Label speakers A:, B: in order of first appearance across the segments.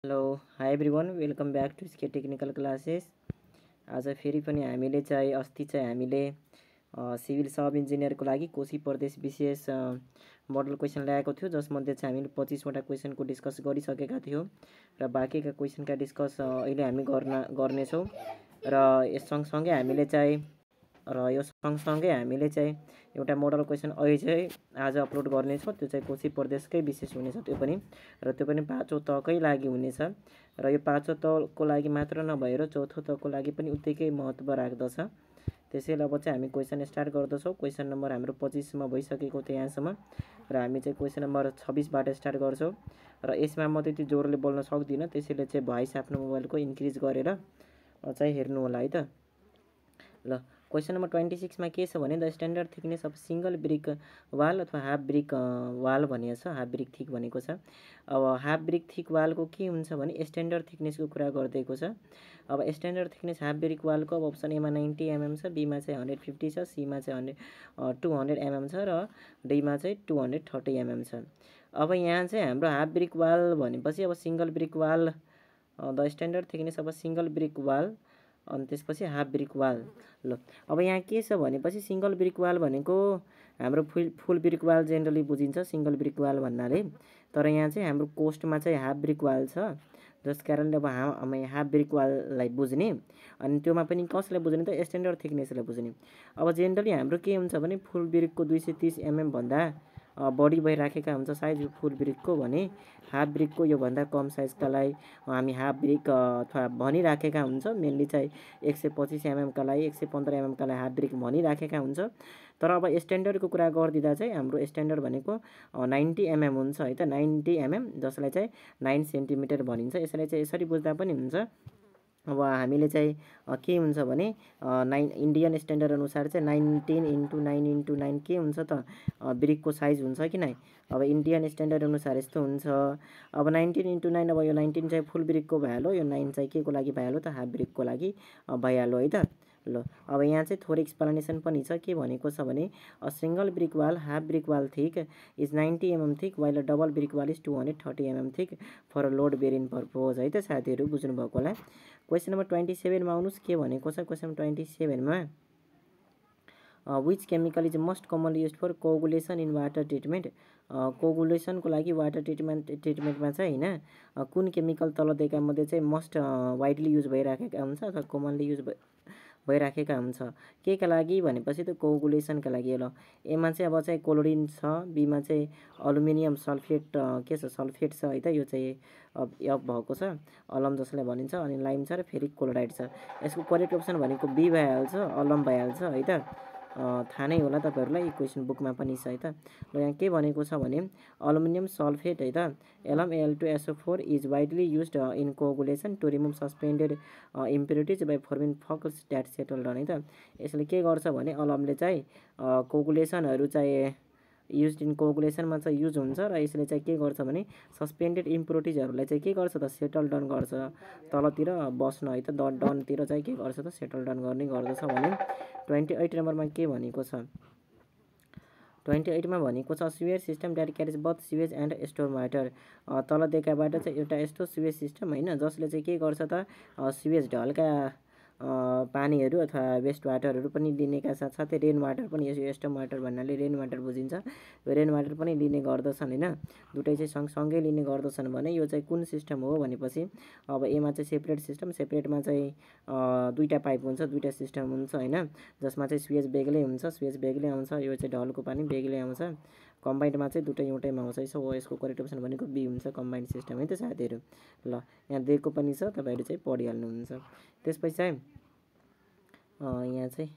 A: Hello hi everyone welcome back to स्के technical classes. आज फेरि पनि हामीले चाहिँ अस्ति चाहिँ हामीले सिभिल सब इन्जिनियरको लागि कोशी प्रदेश विशेष मोडल क्वेसन ल्याएको थियो, जसमध्ये चाहिँ हामीले 25वटा क्वेसनको डिस्कस गरिसकेका थियौँ र बाँकीका क्वेसनका डिस्कस अहिले हामी गर्नेछौँ। र यस सँगसँगै हामीले चाहिँ एउटा मोडल क्वेसन अहिले चाहिँ आज अपलोड गर्नेछौँ। त्यो चाहिँ कोशी प्रदेशकै विशेष हुनेछ, त्यो पनि 5औँ तहकै लागि हुनेछ। र यो 5औँ तहको लागि मात्र नभएर 4थो तहको लागि पनि उत्तिकै महत्त्व राख्दछ। त्यसैले अब चाहिँ हामी क्वेसन स्टार्ट गर्दछौँ। क्वेसन नम्बर हाम्रो 25मा भइसकेको थियो यहाँसम्म, र हामी चाहिँ क्वेसन नम्बर 26बाट स्टार्ट गर्छौँ। र यसमा म त्यति जोडले बोल्न सक्दिनँ, त्यसैले चाहिँ भोइस आफ्नो मोबाइलको इन्क्रिज गरेर चाहिँ हेर्नु होला है त। ल क्वेसन नम्बर 26मा के छ भने the standard thickness of single brick wall अथवा हाफ ब्रिक वाल भनिएको छ। हाफ ब्रिक थिक भनेको छ। अब हाफ ब्रिक थिक वालको के हुन्छ भने स्ट्यान्डर्ड थिकनेसको कुरा गरिदिएको छ। अब स्ट्यान्डर्ड थिकनेस हाफ ब्रिक वालको अब अप्सन एमा 90 mm छ, बीमा चाहिँ 150 छ, सीमा चाहिँ 200 mm छ र डीमा चाहिँ 230 mm छ। अब यहाँ चाहिँ हाम्रो हाफ ब्रिक वाल भनेपछि अब single brick wall, the standard thickness अब सिङ्गल ब्रिक वाल, अनि त्यसपछि हाफ ब्रिक वाल। ल अब यहाँ के छ भनेपछि सिङ्गल ब्रिक वाल भनेको हाम्रो फुल ब्रिक वाल जेनरली बुझिन्छ सिङ्गल ब्रिक वाल भन्नाले, तर यहाँ चाहिँ हाम्रो कोस्टमा चाहिँ हाफ ब्रिक वाल छ, जस कारणले अब हामी हाफ ब्रिक वाललाई बुझ्ने, अनि त्योमा पनि कसलाई बुझ्ने त स्ट्यान्डर्ड थिकनेसलाई बुझ्ने। अब जेनरली हाम्रो के हुन्छ भने फुल ब्रिकको 230 mm भन्दा बढी भइराखेका हुन्छ साइज फुल ब्रिकको, भने हाफ ब्रिकको योभन्दा कम साइजकालाई हामी हाफ ब्रिक अथवा भनिराखेका हुन्छ। मेनली चाहिँ 125 mm का लागि 115 mm का लागि हाफ ब्रिक भनिराखेका हुन्छ। तर अब स्ट्यान्डर्डको कुरा गरिदिँदा चाहिँ हाम्रो स्ट्यान्डर्ड भनेको 90 mm हुन्छ है त, 90 mm, जसलाई चाहिँ 9 सेन्टिमिटर भनिन्छ। यसलाई चाहिँ यसरी बुझ्दा पनि हुन्छ। अब हामीले चाहिँ के हुन्छ भने इन्डियन स्ट्यान्डर्ड अनुसार चाहिँ 19 × 9 × 9 के हुन्छ त ब्रिकको साइज हुन्छ कि नै। अब इन्डियन स्ट्यान्डर्ड अनुसार यस्तो हुन्छ। अब 19 × 9, अब यो 19 चाहिँ फुल ब्रिकको भइहाल्यो, यो 9 चाहिँ के को लागि भइहाल्यो त हाफ ब्रिकको लागि भइहाल्यो है त। ल अब यहाँ चाहिँ थोरै एक्सप्लेनेसन पनि छ। के भनेको छ भने a single brick wall half brick wall thick is 90 mm thick while a double brick wall is 230 mm thick for load bearing purpose है त। साथीहरू बुझ्नुभएको होला। क्वेसन नम्बर 27मा आउनुहोस् के भनेको छ। क्वेसन नम्बर 27मा which chemical is most commonly use for coagulation in water treatment. कोगुलेसनको लागि वाटर ट्रिटमेन्टमा चाहिँ होइन कुन केमिकल तल दिएका मध्ये चाहिँ मोस्ट वाइडली युज भइराखेका हुन्छ अथवा कमनली युज भइराखेका हुन्छ के का लागि भनेपछि त कोगुलेसनका लागि। ल एमा चाहिँ अब चाहिँ क्लोरिन छ, बीमा चाहिँ अल्युमिनियम सल्फेट के छ सल्फेट छ है त, यो चाहिँ एफ भएको छ, अलम जसलाई भनिन्छ, अनि लाइम छ र फेरि क्लोराइड छ। यसको करेक्ट अप्सन भनेको बी भइहाल्छ, अलम भइहाल्छ है त। थाहा नै होला तपाईँहरूलाई, क्वेसन बुकमा पनि छ है त। ल यहाँ के भनेको छ भने अल्युमिनियम सल्फेट है त alum Al2SO4 is widely used in coagulation to remove suspended impurities by forming flocs that settle down है त। यसले के गर्छ भने अलमले चाहिँ कोगुलेसनहरू चाहिँ युज इन कोगुलेसनमा चाहिँ युज हुन्छ, र यसले चाहिँ के गर्छ भने सस्पेन्डेड इम्प्युरिटिजहरूलाई चाहिँ के गर्छ त सेटल डाउन गर्छ, तलतिर बस्न है त, डाउनतिर चाहिँ के गर्छ त सेटल डाउन गर्ने गर्दछ भने 28 नम्बरमा के भनेको छ। 28मा भनेको छ sewage system that carries both sewage and storm water. तल देखाबाट चाहिँ एउटा यस्तो स्वेज सिस्टम होइन जसले चाहिँ के गर्छ त स्वेज ढलका पानीहरू अथवा वेस्ट वाटरहरू पनि लिनेका साथसाथै रेन वाटर पनि, यो स्टोम वाटर भन्नाले रेन वाटर बुझिन्छ, यो रेन वाटर पनि लिने गर्दछन् होइन, दुटै चाहिँ सँगसँगै लिने गर्दछन्। भने यो चाहिँ कुन सिस्टम हो भनेपछि अब एमा चाहिँ सेपरेट सिस्टम, सेपरेटमा चाहिँ दुईवटा पाइप हुन्छ, दुईवटा सिस्टम हुन्छ होइन, जसमा चाहिँ स्वेज बेग्लै हुन्छ, स्वेज बेग्लै आउँछ, यो चाहिँ ढलको पानी बेग्लै आउँछ। कम्बाइन्डमा चाहिँ दुटै एउटैमा आउँछ। यसो यसको करेक्ट अप्सन भनेको बी हुन्छ, कम्बाइन्ड सिस्टम है त साथीहरू। ल यहाँ दिएको पनि छ, तपाईँहरू चाहिँ पढिहाल्नुहुन्छ। त्यसपछि चाहिँ यहाँ चाहिँ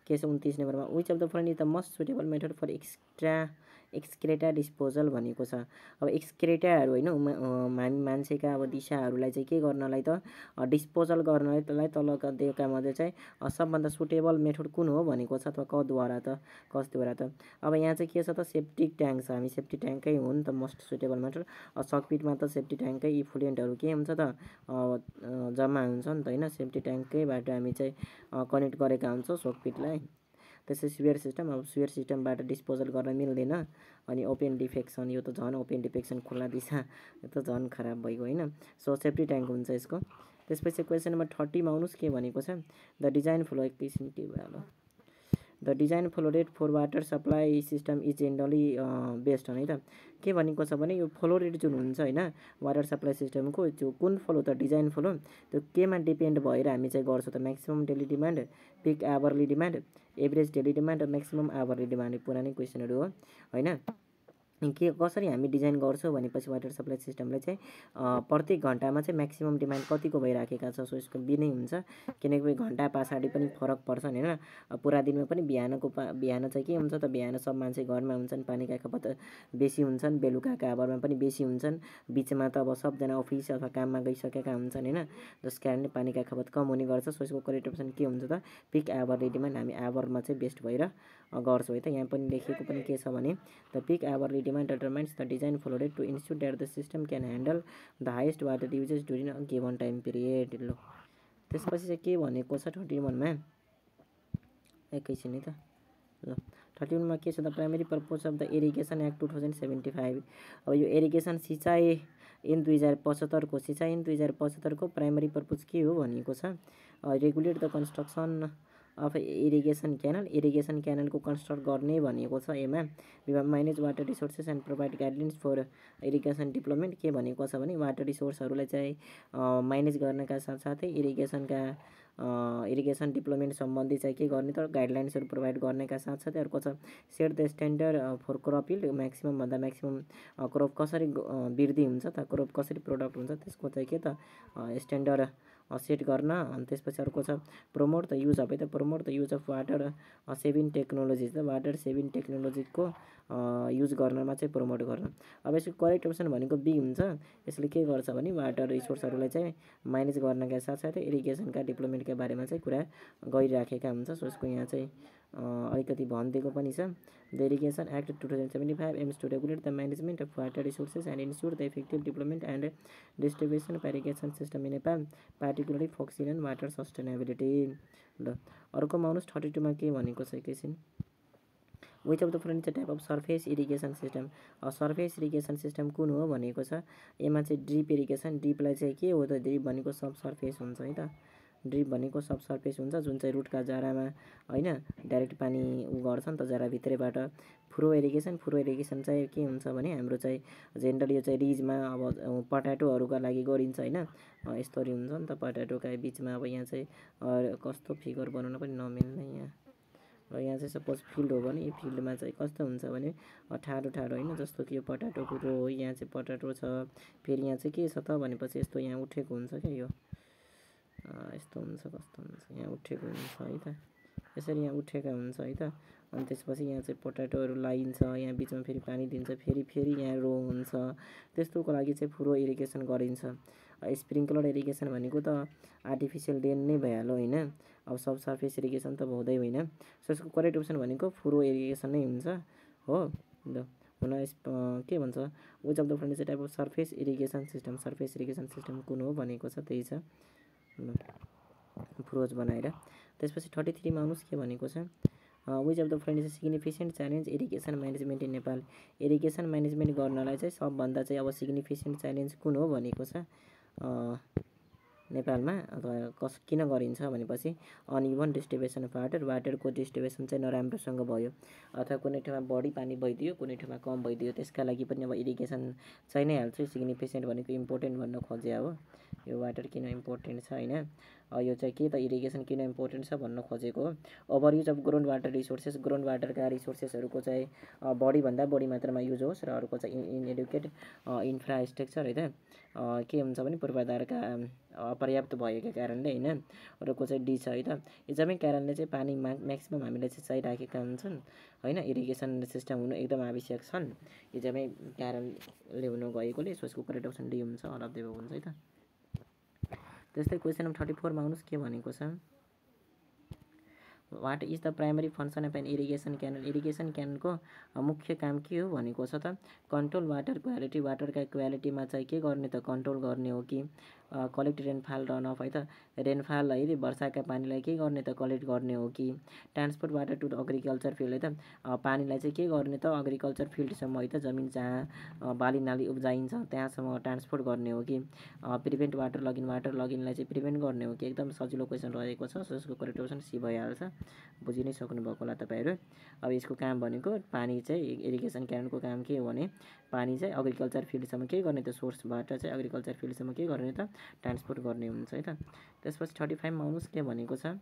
A: के छ 29 नम्बरमा which of the following is the most suitable method for excreta disposal भनेको छ। अब एक्सक्रेटाहरू होइन हामी मान्छेका अब दिशाहरूलाई चाहिँ के गर्नलाई त डिस्पोजल गर्नलाई त्यसलाई तलका दिएका मध्ये चाहिँ सबभन्दा सुटेबल मेथड कुन हो भनेको छ, अथवा कसद्वारा त। अब यहाँ चाहिँ के छ त सेप्टिक ट्याङ्क छ, हामी सेफ्टी ट्याङ्कै हो नि त मोस्ट सुटेबल मेथड। सकपिटमा त सेफ्टी ट्याङ्कै इफ्लुएन्टहरू के हुन्छ त जम्मा हुन्छ नि त होइन, सेफ्टी ट्याङ्कैबाट हामी चाहिँ कनेक्ट गरेका हुन्छौँ सकपिटलाई। त्यसै स्वेयर सिस्टम, अब स्वेयर सिस्टमबाट डिस्पोजल गर्न मिल्दैन अनि ओपन डिफेक्सन, यो त झन् ओपन डिफेक्सन खुल्ला दिशा, यो त झन् खराब भइगयो होइन। सो सेफ्टी ट्याङ्क हुन्छ यसको। त्यसपछि क्वेसन नम्बर 30 मा आउनुहोस् के भनेको छ, द डिजाइन फ्लो एकैछिन के भयो, the design flow rate for water supply system is generally best है त। के भनेको छ भने यो फ्लो रेट जुन हुन्छ होइन वाटर सप्लाई सिस्टमको, जो कुन फ्लो त डिजाइन फ्लो, त्यो केमा डिपेन्ड भएर हामी चाहिँ गर्छौँ त, maximum daily demand, peak hourly demand, average daily demand र म्याक्सिमम आवरली डिमान्ड, पुरानै क्वेसनहरू हो होइन। के कसरी हामी डिजाइन गर्छौँ भनेपछि वाटर सप्लाई सिस्टमलाई चाहिँ प्रत्येक घन्टामा चाहिँ म्याक्सिमम डिमान्ड कतिको भइराखेका छ, सो यसको बिनै हुन्छ, किनकि घन्टा पछाडि पनि फरक पर्छ होइन। पुरा दिनमा पनि बिहान चाहिँ के हुन्छ त, बिहान सब मान्छे घरमा हुन्छन्, पानीका खपत बेसी हुन्छन्, बेलुकाका आवरमा पनि बेसी हुन्छन्, बिचमा त अब सबजना अफिस अथवा काममा गइसकेका हुन्छन् होइन, जस कारणले पानीका खपत कम हुने गर्छ। सो यसको करेक्ट अप्सन के हुन्छ त, पिक आवरली डिमान्ड, हामी आवरमा चाहिँ बेस्ट भएर गर्छौँ है त। यहाँ पनि लेखेको पनि के छ भने, the peak hourly demand determines the design flow rate to ensure that the system can handle the highest water usage during a given time period। ल त्यसपछि चाहिँ के भनेको छ 31 मा, एकैछिन है त। ल 31 मा के छ, the primary purpose of the irrigation act 2075। अब यो इरिगेसन सिँचाइ ऐन 2075 को, सिँचाइ ऐन 2075 को प्राइमरी पर्पज के हो भनेको छ, regulate the construction of irrigation canal, irrigation क्यानलको कन्स्ट्रक्ट गर्ने भनेको छ एमा। Manage water resources and provide guidelines for irrigation development, के भनेको छ भने वाटर रिसोर्सहरूलाई चाहिँ म्यानेज गर्नका साथसाथै इरिगेसन डेभलपमेन्ट सम्बन्धी चाहिँ के गर्ने त, गाइडलाइन्सहरू प्रोभाइड गर्नका साथसाथै अर्को छ set the standard for crop yield, maximum भन्दा म्याक्सिमम क्रप कसरी वृद्धि हुन्छ त, क्रप कसरी प्रोडक्ट हुन्छ त्यसको चाहिँ के त स्ट्यान्डर्ड सेट गर्न। अनि त्यसपछि अर्को छ प्रमोट द युज अफ, है त promote the use of water saving technologies, water saving टेक्नोलोजीको युज गर्नमा चाहिँ प्रमोट गर्न। अब यसको करेक्ट अप्सन भनेको बी हुन्छ। यसले के गर्छ भने वाटर रिसोर्सहरूलाई चाहिँ म्यानेज गर्नका साथसाथै इरिगेसनका डेभलपमेन्टका बारेमा चाहिँ कुरा गरिराखेका हुन्छ। सो यसको यहाँ चाहिँ अलिकति भनिदिएको पनि छ, the irrigation act 2075 aims to regulate the management of water resources and ensure the effective development and distribution of irrigation system in Nepal, particularly focusing on water sustainability. ल अर्कोमा आउनुहोस् 32 मा के भनेको छ, एकैछिन, which of the following type of surface irrigation system, surface irrigation system कुन हो भनेको छ, एमा चाहिँ ड्रिप इरिगेसन, ड्रिपलाई चाहिँ के हो त, ड्रिप भनेको सब सर्फेस हुन्छ है त, ड्रिप भनेको सब सर्फेस हुन्छ जुन चाहिँ रुटका जरामा होइन डाइरेक्ट पानी उ गर्छ नि त जराभित्रैबाट। फुरो इरिगेसन चाहिँ के हुन्छ भने हाम्रो चाहिँ जेनरली यो चाहिँ रिजमा अब पटाटोहरूका लागि गरिन्छ होइन, यस्तरी हुन्छ नि त पटाटोका बिचमा। अब यहाँ चाहिँ कस्तो फिगर बनाउन पनि नमिल्ने यहाँ, र यहाँ चाहिँ सपोज फिल्ड हो भने यो फिल्डमा चाहिँ कस्तो हुन्छ भने ठाडो होइन, जस्तो कि यो पटाटोको रो हो, यहाँ चाहिँ पटाटो छ, फेरि यहाँ चाहिँ के छ त भनेपछि यस्तो यहाँ उठेको हुन्छ क्या, यो यस्तो हुन्छ, कस्तो हुन्छ यहाँ उठेको हुन्छ है त, यसरी यहाँ उठेका हुन्छ है त। अनि त्यसपछि यहाँ चाहिँ पोटाटोहरू लाइन्छ, यहाँ बिचमा फेरि पानी दिन्छ, फेरि यहाँ रो हुन्छ, त्यस्तोको लागि चाहिँ फुरो इरिगेसन गरिन्छ। स्प्रिङ्कलर इरिगेसन भनेको त आर्टिफिसियल रेन नै भइहाल्यो होइन, अब सब सर्फेस इरिगेसन त हुँदै होइन। सो यसको करेक्ट अप्सन भनेको फुरो इरिगेसन नै हुन्छ हो। ल हुन के भन्छ, which of the following type of surface irrigation system कुन हो भनेको छ, त्यही छ फुरोज बनाएर। त्यसपछि 33 मा आउनुहोस् के भनेको छ, which of the following significant challenge irrigation management in Nepal, irrigation management गर्नलाई चाहिँ सबभन्दा चाहिँ अब सिग्निफिकेन्ट च्यालेन्ज कुन हो भनेको छ नेपालमा, अथवा किन गरिन्छ भनेपछि अनइभन डिस्ट्रिब्युसन अफ वाटरको डिस्ट्रिब्युसन चाहिँ नराम्रोसँग भयो, अथवा कुनै ठाउँमा बढी पानी भइदियो कुनै ठाउँमा कम भइदियो, त्यसका लागि पनि अब इरिगेसन चाहिँ नै हाल्छ। सिग्निफिकेन्ट भनेको इम्पोर्टेन्ट भन्न खोजे हो, यो वाटर किन इम्पोर्टेन्ट छ होइन, यो चाहिँ के त इरिगेसन किन इम्पोर्टेन्ट छ भन्न खोजेको हो। Over use of ground water resources, ground वाटरका रिसोर्सेसहरूको चाहिँ बढीभन्दा बढी मात्रामा युज होस्, र अर्को चाहिँ इनएडुकेट इन्फ्रास्ट्रक्चर है त, के हुन्छ भने पूर्वाधारका अपर्याप्त भएको कारणले होइन। अर्को चाहिँ डी छ है त, यो जम्मै कारणले चाहिँ पानी म्याक्सिमम हामीले चाहिँ चाहिराखेका हुन्छन् होइन, इरिगेसन सिस्टम हुनु एकदम आवश्यक छन्, यो जम्मै कारणले हुनु गएकोले। सो यसको करेक्ट अप्सन डी हुन्छ, अल अफ द एबभ हुन्छ है त। त्यस्तै क्वेसन नम्बर 34 मा आउनुहोस् के भनेको छ, what is the primary function of an irrigation canal, irrigation क्यानलको मुख्य काम के हो भनेको छ त कन्ट्रोल वाटर क्वालिटी, वाटरका क्वालिटीमा चाहिँ के गर्ने त कन्ट्रोल गर्ने हो कि कलेक्ट रेनफाल रन अफ है त रेनफाल है वर्षाका पानीलाई के गर्ने त कलेक्ट गर्ने हो कि transport water to the agriculture field है त पानीलाई चाहिँ के गर्ने त अग्रिकल्चर फिल्डसम्म है त जमिन जहाँ बाली नाली उब्जाइन्छ त्यहाँसम्म ट्रान्सपोर्ट गर्ने हो कि प्रिभेन्ट वाटर लगइनलाई चाहिँ प्रिभेन्ट गर्ने हो कि एकदम सजिलो क्वेसन रहेको छ। सो यसको करेक्ट अप्सन सी भइहाल्छ। बुझि नै सक्नुभएको होला तपाईँहरू। अब यसको काम भनेको पानी चाहिँ इरिगेसन क्यानलको काम के हो भने पानी चाहिँ अग्रिकल्चर फिल्डसम्म के गर्ने त सोर्सबाट चाहिँ अग्रिकल्चर फिल्डसम्म के गर्ने त ट्रान्सपोर्ट गर्ने हुन्छ है त। त्यसपछि 35मा आउनुहोस् के भनेको छ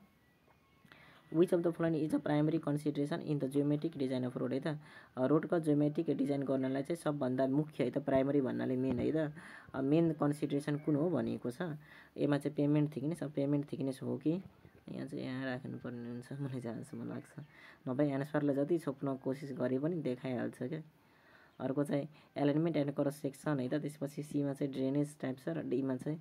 A: which of the following is a primary consideration in the geometric design of road है त रोडको जियोमेट्रिक डिजाइन गर्नलाई चाहिँ सबभन्दा मुख्य है त प्राइमरी भन्नाले मेन है त मेन कन्सिडरेसन कुन हो भनेको छ। यसमा चाहिँ पेमेन्ट थिकनेस हो कि यहाँ चाहिँ यहाँ राख्नुपर्ने हुन्छ मलाई जहाँसम्म लाग्छ नभए एन्सरलाई जति छोप्न कोसिस गरे पनि देखाइहाल्छ क्या। अर्को चाहिँ एलाइनमेन्ट एन्ड क्रस सेक्सन है त त्यसपछि सीमा चाहिँ ड्रेनेज टाइप छ र डीमा चाहिँ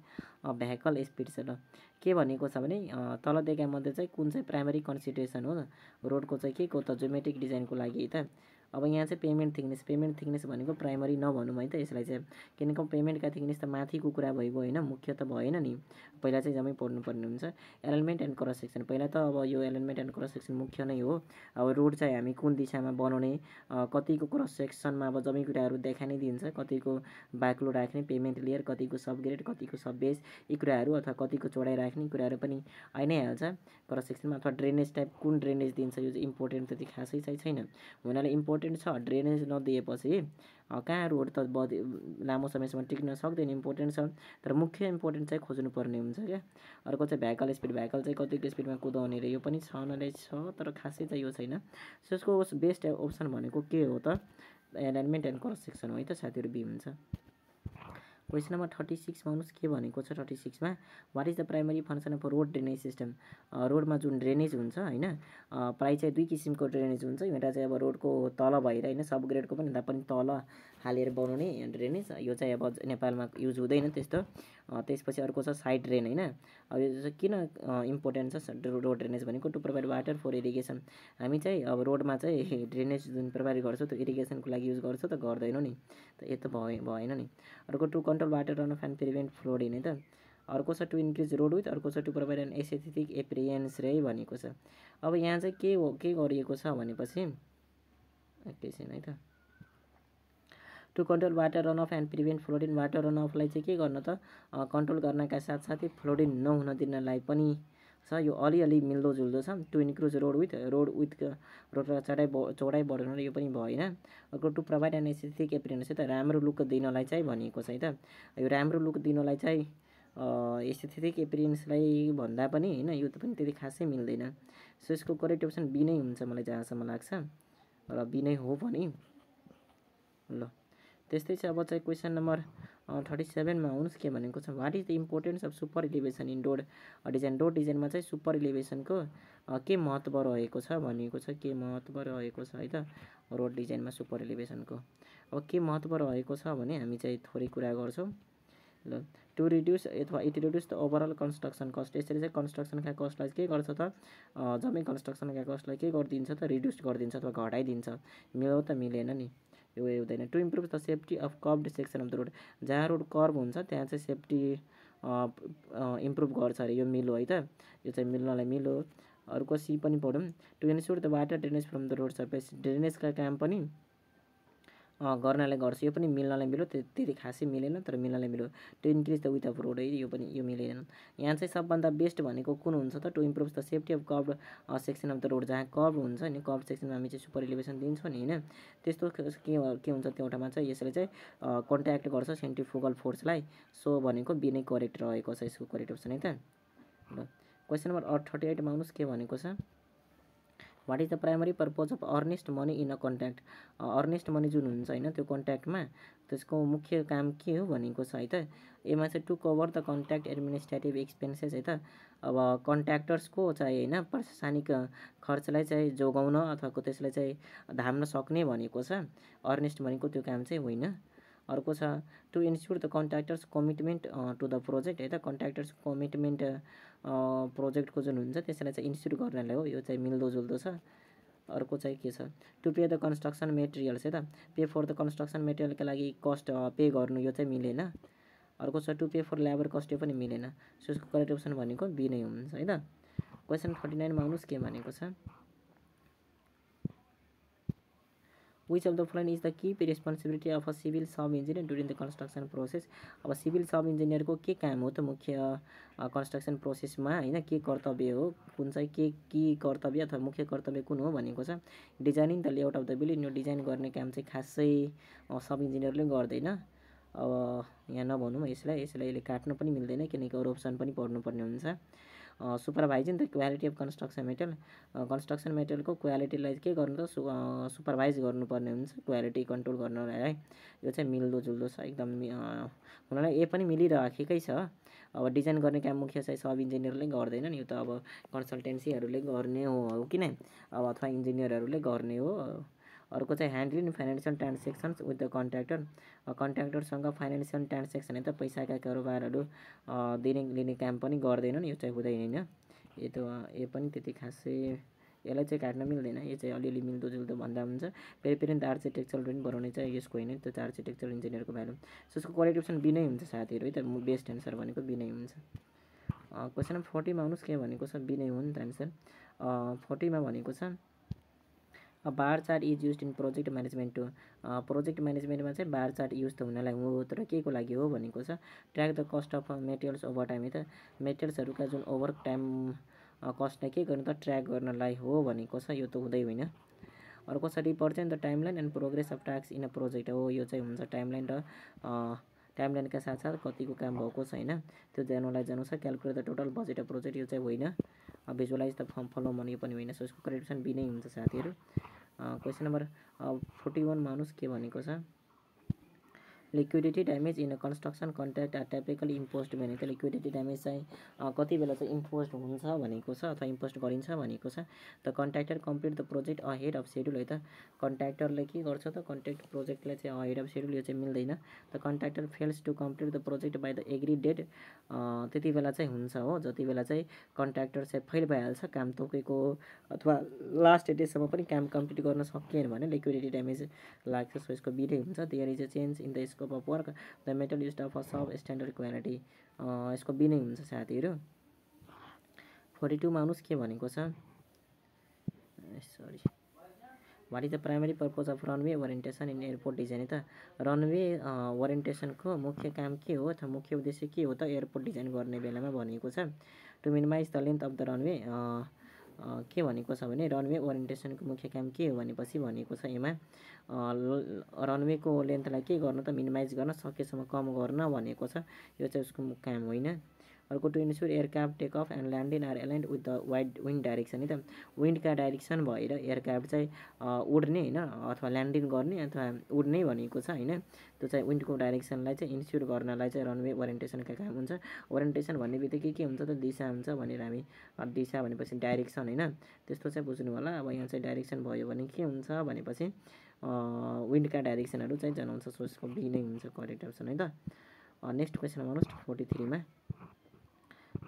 A: भेहिकल स्पिड छ। ल के भनेको छ भने तल दिएकामध्ये चाहिँ कुन चाहिँ प्राइमरी कन्सिडरेसन हो रोडको चाहिँ के को त जियोमेट्रिक डिजाइनको लागि है त। अब यहाँ चाहिँ पेमेन्ट थिकनेस भनेको प्राइमरी नभनौँ है त यसलाई चाहिँ किनकि पेमेन्टका थिकनेस त माथिको कुरा भइगयो होइन मुख्य त भएन नि पहिला चाहिँ जम्मै पढ्नुपर्ने हुन्छ। एलाइनमेन्ट एन्ड क्रस सेक्सन पहिला त अब यो एलाइनमेन्ट एन्ड क्रस सेक्सन मुख्य नै हो। अब रोड चाहिँ हामी कुन दिशामा बनाउने कतिको क्रस सेक्सनमा अब जम्मै कुराहरू देखा नै दिन्छ कतिको बाक्लो राख्ने पेमेन्ट लेयर कतिको सबग्रेड कतिको सब बेस यी कुराहरू अथवा कतिको चौडाइ राख्ने कुराहरू पनि आइ नै हाल्छ क्रस सेक्सनमा। अथवा ड्रेनेज टाइप कुन ड्रेनेज दिन्छ यो चाहिँ इम्पोर्टेन्ट त्यति खासै चाहिँ छैन हुनाले इम्पोर्टेन्ट छ ड्रेनेज नदिएपछि कहाँ रोड त लामो समयसम्म टिक्न सक्दैन इम्पोर्टेन्ट छ तर मुख्य इम्पोर्टेन्ट चाहिँ खोज्नुपर्ने हुन्छ क्या। अर्को चाहिँ भेहिकल चाहिँ कतिको स्पिडमा कुदाउने र यो पनि छ नले छ तर खासै चाहिँ यो छैन। सो यसको बेस्ट अप्सन भनेको के हो त एलाइनमेन्ट एन्ड क्रस सेक्सन हो है त साथीहरू बी हुन्छ। क्वेसन नम्बर 36मा आउनुहोस् के भनेको छ 36मा what is the primary function of road drainage system रोडमा जुन ड्रेनेज हुन्छ होइन प्रायः चाहिँ दुई किसिमको ड्रेनेज हुन्छ एउटा चाहिँ अब रोडको तल भएर होइन सब ग्रेडको पनि भन्दा पनि तल हालेर बनाउने ड्रेनेज यो चाहिँ अब नेपालमा युज हुँदैन त्यस्तो। त्यसपछि अर्को छ साइड ड्रेन होइन अब यो चाहिँ किन इम्पोर्टेन्ट छ रोड ड्रेनेज भनेको to provide water for irrigation हामी चाहिँ अब रोडमा चाहिँ ड्रेनेज जुन प्रोभाइड गर्छौँ त्यो इरिगेसनको लागि युज गर्छौँ त गर्दैनौँ नि त यो त भएन नि। अर्को to control water run off and prevent flooding है त अर्को छ टु इन्क्रिज रोड विथ अर्को छ to provide an aesthetic experience रे भनेको छ। अब यहाँ चाहिँ के गरिएको छ भनेपछि एकैछिन है त to control water run off and prevent flooding water run अफलाई चाहिँ के गर्न त कन्ट्रोल गर्नका साथसाथै फ्लोडिङ नहुन दिनलाई पनि छ यो अलिअलि मिल्दोजुल्दो छ। टु इन्क्रिज रोडका चौडाइ बढाउन यो पनि भएन। अर्को to provide an aesthetic experience है त राम्रो लुक दिनलाई चाहिँ भनिएको छ है त यो राम्रो लुक दिनलाई चाहिँ एस्थेटिक एपिरियन्सलाई भन्दा पनि होइन यो त पनि त्यति खासै मिल्दैन। सो यसको करेक्ट अप्सन बी नै हुन्छ मलाई जहाँसम्म लाग्छ र बी नै हो पनि। ल त्यस्तै चाहिँ अब चाहिँ क्वेसन नम्बर 37मा आउनुहोस् के भनेको छ what is the importance of super elevation in road design road डिजाइनमा चाहिँ सुपर इलिभेसनको के महत्त्व रहेको छ भनेको छ के महत्त्व रहेको छ है त रोड डिजाइनमा सुपर इलिभेसनको अब के महत्त्व रहेको छ भने हामी चाहिँ थोरै कुरा गर्छौँ। ल टु रिड्युस अथवा it reduce the overall construction cost यसरी चाहिँ कन्स्ट्रक्सनका कस्टलाई के गर्छ त जम्मै कन्स्ट्रक्सनका कस्टलाई के गरिदिन्छ त रिड्युस गरिदिन्छ अथवा घटाइदिन्छ मिल्यो त मिलेन नि यो हुँदैन। To improve the safety of curved section of the road जहाँ रोड कर्भ हुन्छ त्यहाँ चाहिँ सेफ्टी इम्प्रुभ गर्छ अरे यो मिलो है त यो चाहिँ मिल्नलाई मिलो। अर्को सी पनि पढौँ to ensure the water drainage from the road surface ड्रेनेजका काम पनि गर्नलाई गर्छ यो पनि मिल्नलाई मिल्यो त्यति खासै मिलेन तर मिल्नलाई मिल्यो। To increase the width of road है यो पनि यो मिलेन। यहाँ चाहिँ सबभन्दा बेस्ट भनेको कुन हुन्छ त to improve the safety of curve section of the road जहाँ कर्भ हुन्छ नि कर्भ सेक्सनमा हामी चाहिँ सुपर इलिभेसन दिन्छौँ नि होइन त्यस्तो के हुन्छ त्यो एउटामा चाहिँ यसले चाहिँ कन्ट्याक्ट गर्छ सेन्ट्रिफुगल फोर्सलाई सो भनेको बी नै करेक्ट रहेको छ यसको करेक्ट अप्सन है त। ल क्वेसन नम्बर 38मा आउनुहोस् के भनेको छ what is the primary purpose of earnest money in a contract earnest money जुन हुन्छ होइन त्यो कन्ट्याक्टमा त्यसको मुख्य काम के हो भनेको छ है त यसमा चाहिँ to cover the contract administrative expenses है त अब कन्ट्याक्टर्सको चाहिँ होइन प्रशासनिक खर्चलाई चाहिँ जोगाउन अथवा त्यसलाई चाहिँ धाम्न सक्ने भनेको छ अर्नेस्ट मनीको त्यो काम चाहिँ होइन। अर्को छ to ensure the contractors commitment to the project है त कन्ट्याक्टर्स कमिटमेन्ट प्रोजेक्टको जुन हुन्छ त्यसलाई चाहिँ इन्स्योर गर्नलाई हो यो चाहिँ मिल्दोजुल्दो छ। अर्को चाहिँ के छ to pay the construction materials है त पे फर द कन्स्ट्रक्सन मेटेरियलका लागि कस्ट पे गर्नु यो चाहिँ मिलेन। अर्को छ to pay for labour cost, यो पनि मिलेन। सो यसको करेक्ट अप्सन भनेको बी नै हुन्छ है त। क्वेसन 49 मा आउनुहोस् के भनेको छ, which of the following is the key responsibility of a civil sub engineer during the construction process. अब सिभिल सब इन्जिनियरको के काम हो त मुख्य कन्स्ट्रक्सन प्रोसेसमा होइन, के कर्तव्य हो, कुन चाहिँ के कर्तव्य अथवा मुख्य कर्तव्य कुन हो भनेको छ designing the layout of the building. यो डिजाइन गर्ने काम चाहिँ खासै सब इन्जिनियरले गर्दैन। अब यहाँ नभनौँ यसलाई यसले काट्न पनि मिल्दैन किनकि अरू अप्सन पनि पढ्नुपर्ने हुन्छ। Supervising the quality of construction material, construction मेटेरियलको क्वालिटीलाई के गर्नु त सुपरभाइज गर्नुपर्ने हुन्छ, क्वालिटी कन्ट्रोल गर्नलाई है। यो चाहिँ मिल्दोजुल्दो छ एकदम, हुनलाई ए पनि मिलिराखेकै छ। अब डिजाइन गर्ने काम मुख्य चाहिँ सब इन्जिनियरले गर्दैनन्, यो त अब कन्सल्टेन्सीहरूले गर्ने हो कि नै, अब अथवा इन्जिनियरहरूले गर्ने हो। अर्को चाहिँ handling financial transactions with the contractor, कन्ट्र्याक्टरसँग फाइनेन्सियल ट्रान्जेक्सन है त पैसाका कारोबारहरू लिने काम पनि गर्दैनन्, यो चाहिँ हुँदैन। यो त यो पनि त्यति खासै यसलाई चाहिँ काट्न मिल्दैन, यो चाहिँ अलिअलि मिल्दोजुल्दो भन्दा हुन्छ। फेरि द आर्किटेक्चरल ड्रइङ बनाउने चाहिँ यसको होइन, त्यो चाहिँ आर्किटेक्चरल इन्जिनियरको भ्यालु। सो यसको करेक्ट अप्सन बी नै हुन्छ साथीहरू है त, बेस्ट एन्सर भनेको बी नै हुन्छ। क्वेसन नम्बर 40 मा आउनुहोस् के भनेको छ, बी नै हो नि त एन्सर। 40 मा भनेको छ bar chart is use in project management to, project म्यानेजमेन्टमा चाहिँ बार चार्ट युज त हुनलाई हो तर के को लागि हो भनेको छ track the cost of materials over time है त, मेटेरियल्सहरूका जुन ओभर टाइम कस्टलाई के गर्नु त ट्र्याक गर्नलाई हो भनेको छ, यो त हुँदै होइन। अर्को छ represent the timeline and progress of task in a project हो, यो चाहिँ हुन्छ टाइमलाइन र टाइमलाइनका साथसाथ कतिको काम भएको छ होइन त्यो जानलाई जानु छ। Calculate the total budget of project, यो चाहिँ होइन। भिजुअलाइज द फर्म फलो भन्ने पनि होइन। सो यसको करेक्ट अप्सन बी नै हुन्छ साथीहरू। क्वेसन नम्बर 41 मा आउनुहोस् के भनेको छ, liquidity damage in a construction contract are typically imposed भने त लिक्विडिटी ड्यामेज चाहिँ कति बेला चाहिँ इम्पोज्ड हुन्छ भनेको छ अथवा इम्पोज गरिन्छ भनेको छ। The contractor complete the project ahead of schedule है त, कन्ट्र्याक्टरले के गर्छ त कन्ट्र्याक्ट प्रोजेक्टलाई चाहिँ अहेड अफ सेड्युल, यो चाहिँ मिल्दैन। The contractor fails to complete the project by the agree date, त्यति बेला चाहिँ हुन्छ हो जति बेला चाहिँ कन्ट्र्याक्टर चाहिँ फेल भइहाल्छ, काम तोकेको अथवा लास्ट डेसम्म पनि काम कम्प्लिट गर्न सकिएन भने लिक्विडिटी ड्यामेज लाग्छ। सो यसको बी नै हुन्छ। There is a change in the scope of work the metal used of a sub standard quality, यसको बी नै हुन्छ साथीहरू। 42 मा आउनुहोस् के भनेको छ, sorry what is the primary purpose of runway orientation in airport design है त, रनवे ओरिएन्टेसनको मुख्य काम के हो अथवा मुख्य उद्देश्य के हो त एयरपोर्ट डिजाइन गर्ने बेलामा भनेको छ। To minimise the length of the runway, के भनेको छ भने रनवे ओरिएन्टेसनको मुख्य काम के हो भनेपछि भनेको छ यसमा रनवेको लेन्थलाई के गर्नु त मिनिमाइज गर्न, सकेसम्म कम गर्न भनेको छ, यो चाहिँ उसको काम होइन। अर्को to ensure aircraft take off and landing are aligned with the wind direction है त, विन्डका डाइरेक्सन भएर एयरक्राफ्ट चाहिँ उड्ने होइन अथवा ल्यान्डिङ गर्ने अथवा उड्ने भनेको छ होइन, त्यो चाहिँ विन्डको डाइरेक्सनलाई चाहिँ इन्स्योर गर्नलाई चाहिँ रनवे ओरिएन्टेसनका काम हुन्छ। ओरिएन्टेसन भन्ने बित्तिकै के हुन्छ त दिशा हुन्छ भनेर हामी, दिशा भनेपछि डाइरेक्सन होइन त्यस्तो चाहिँ बुझ्नु होला। अब यहाँ चाहिँ डाइरेक्सन भयो भने के हुन्छ भनेपछि विन्डका डाइरेक्सनहरू चाहिँ जनाउँछ। सो यसको बी नै हुन्छ करेक्ट अप्सन है त। नेक्स्ट क्वेसनमा आउनुहोस् 43 मा,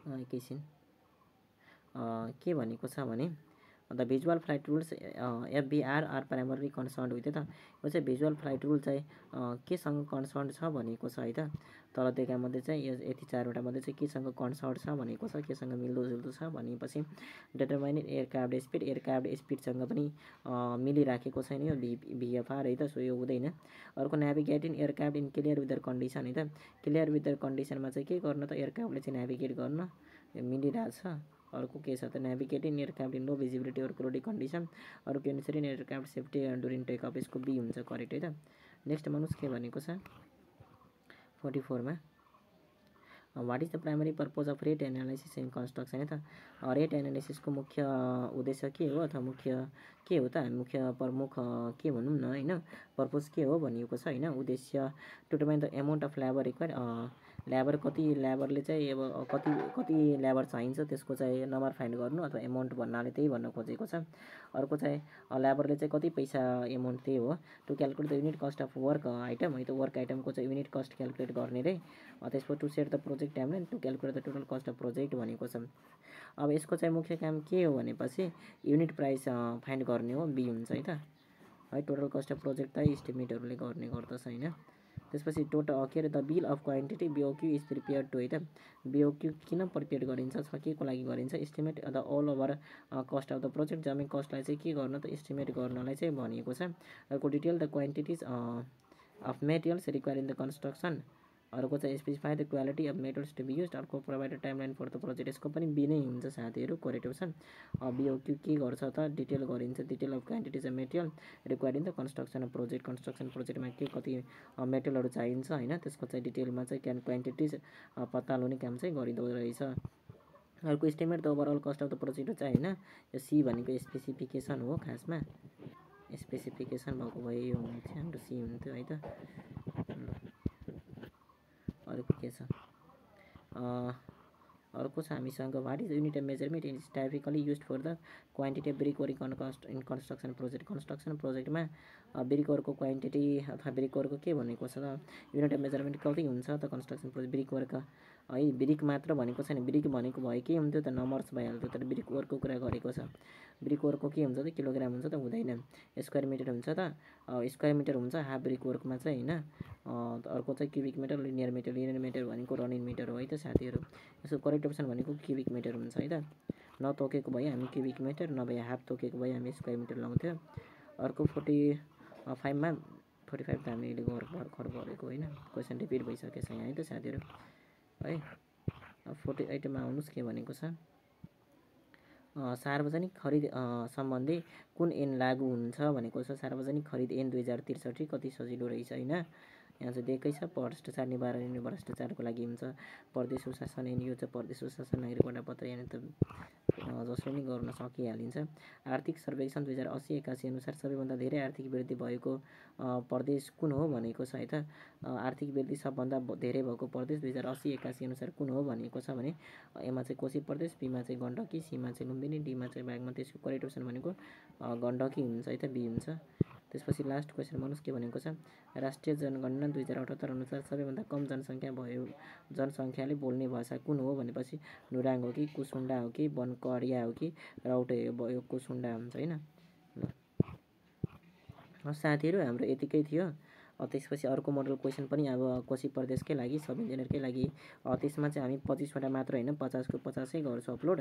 A: एकैछिन के भनेको छ भने the visual flight rules VFR are primary concern with त, यो चाहिँ भिजुअल फ्लाइट रुल चाहिँ केसँग कन्सर्न छ भनेको छ है त, तल दिएका मध्ये चाहिँ यति चारवटा मध्ये चाहिँ केसँग कन्सर्न छ भनेको छ, केसँग मिल्दोजुल्दो छ भनेपछि डिटरमाइनिङ एयरक्राफ्ट स्पिड, एयरक्राफ्ट स्पिडसँग पनि मिलिराखेको छैन यो भिएफआर है त, सो यो हुँदैन। अर्को navigating aircraft in clear weather condition है त, क्लियर वेदर कन्डिसनमा चाहिँ के गर्नु त एयरक्राफ्टले चाहिँ नेभिगेट गर्न मिलिरहेछ। अर्को के छ त navigating aircraft in low visibility or cloudy condition, अर्को ensuring aircraft safety during take off, यसको बी हुन्छ करेक्ट है त। नेक्स्ट मानुस के भनेको छ 44 मा, what is the primary purpose of rate analysis in construction है त, रेट एनालाइसिसको मुख्य उद्देश्य के हो अथवा मुख्य के हो त, मुख्य प्रमुख के भनौँ न होइन पर्पज के हो भनिएको छ होइन। उद्देश्य to determine the amount of labour required, labour कति लेबरले चाहिँ अब कति लेबर चाहिन्छ त्यसको चाहिँ नम्बर फाइन्ड गर्नु अथवा एमाउन्ट भन्नाले त्यही भन्न खोजेको छ। अर्को चाहिँ लेबरले चाहिँ कति पैसा एमाउन्ट त्यही हो। To calculate the unit cost of work item है त, वर्क आइटमको चाहिँ युनिट कस्ट क्यालकुलेट गर्ने रे। त्यसपछि to set the project timeline to calculate the total cost of project भनेको छ। अब यसको चाहिँ मुख्य काम के हो भनेपछि युनिट प्राइस फाइन्ड गर्ने हो, बी हुन्छ है त है। टोटल कस्ट अफ प्रोजेक्ट त इस्टिमेटहरूले गर्ने गर्दछ होइन। त्यसपछि टोटल के अरे the bill of quantity BOQ is prepare to है त बिओक्यू किन प्रिपेयर गरिन्छ छ के को लागि गरिन्छ estimate the all over cost of the project जम्मै कस्टलाई चाहिँ के गर्नु त एस्टिमेट गर्नलाई चाहिँ भनिएको छ अर्को detail the quantities of materials require in the construction अर्को चाहिँ specify the quality of metals to be use अर्को provide timeline for the project यसको पनि बी नै हुन्छ साथीहरू करेक्ट अप्सन बिओक्यू के गर्छ त डिटेल गरिन्छ detail of quantities of material require in the construction of project construction प्रोजेक्टमा के कति मेटेरियलहरू चाहिन्छ होइन त्यसको चाहिँ डिटेलमा चाहिँ क्वान्टिटिज पत्ता लगाउने काम चाहिँ गरिँदो रहेछ अर्को estimate the overall cost of the project चाहिँ होइन यो सी भनेको स्पेसिफिकेसन हो खासमा स्पेसिफिकेसन भएको भए यो हुन्थ्यो हाम्रो सी हुन्थ्यो है त अर्को के छ अर्को छ हामीसँग what is unit of measurement is typically use for the quantity of brick work in construction प्रोजेक्टमा ब्रिक वर्कको क्वान्टिटी अथवा ब्रिक वर्कको के भनेको छ त युनिट अफ मेजरमेन्ट कति हुन्छ त कन्स्ट्रक्सन प्रोजेक्ट ब्रिक वर्क है ब्रिक मात्र भनेको छैन ब्रिक भनेको भए के हुन्थ्यो त नम्बर्स भइहाल्थ्यो तर ब्रिक वर्कको कुरा गरेको छ ब्रिक वर्कको के हुन्छ त किलोग्राम हुन्छ त हुँदैन स्क्वायर मिटर हुन्छ त स्क्वायर मिटर हुन्छ हाफ ब्रिक वर्कमा चाहिँ होइन अर्को चाहिँ क्युबिक मिटर लिनियर मिटर भनेको रनिङ मिटर हो है त साथीहरू यसको करेक्ट अप्सन भनेको क्युबिक मिटर हुन्छ है त नतोकेको भए हामी क्युबिक मिटर नभए हाफ तोकेको भए हामी स्क्वायर मिटर लाउँथ्यो अर्को 45मा 45 त हामीले भर्खर गरेको होइन क्वेसन रिपिट भइसकेछ यहाँ है त साथीहरू है 48मा आउनुहोस् के भनेको छ सार्वजनिक खरिद सम्बन्धी कुन ऐन लागू हुन्छ भनेको छ सार्वजनिक खरिद ऐन 2063 कति सजिलो रहेछ होइन यहाँ चाहिँ दिएकै छ भ्रष्टाचार निवारण भ्रष्टाचारको लागि हुन्छ परदेश सुशासन ऐन यो चाहिँ परदेश सुशासन नागरिक पत्र यहाँ त जसले नि गर्न सकिहालिन्छ आर्थिक सर्वेक्षण 2080-81 अनुसार सबैभन्दा धेरै आर्थिक वृद्धि भएको प्रदेश कुन हो भनेको छ है त आर्थिक वृद्धि सबभन्दा धेरै भएको प्रदेश 2080-81 अनुसार कुन हो भनेको छ भने एमा चाहिँ कोशी प्रदेश बीमा चाहिँ गण्डकी सीमा चाहिँ लुम्बिनी डीमा चाहिँ बागमती त्यसको करेक्ट अप्सन भनेको गण्डकी हुन्छ है त बी हुन्छ त्यसपछि लास्ट क्वेसन भन्नुहोस् के भनेको छ राष्ट्रिय जनगणना 2078 अनुसार सबैभन्दा कम जनसङ्ख्याले बोल्ने भाषा कुन हो भनेपछि नुराङ हो कि कुसुन्डा हो कि बनकरिया हो कि राउटे भयो कुसुन्डा हुन्छ होइन साथीहरू हाम्रो यतिकै थियो त्यसपछि अर्को मोडल क्वेसन पनि अब कोशी प्रदेशकै लागि सब इन्जिनियरकै लागि त्यसमा चाहिँ हामी 25वटा मात्र होइन 50को 50 गर्छौँ अपलोड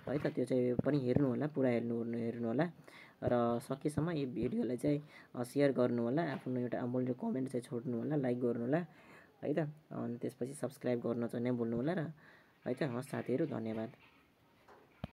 A: है त त्यो चाहिँ पनि हेर्नु होला पुरा हेर्नु होला र सकेसम्म यो भिडियोलाई चाहिँ सेयर गर्नु होला आफ्नो एउटा अमूल्य कमेन्ट चाहिँ छोड्नु होला लाइक गर्नु होला है त अनि त्यसपछि सब्सक्राइब गर्न चाहिँ नभुल्नु होला र है त हस् साथीहरू धन्यवाद।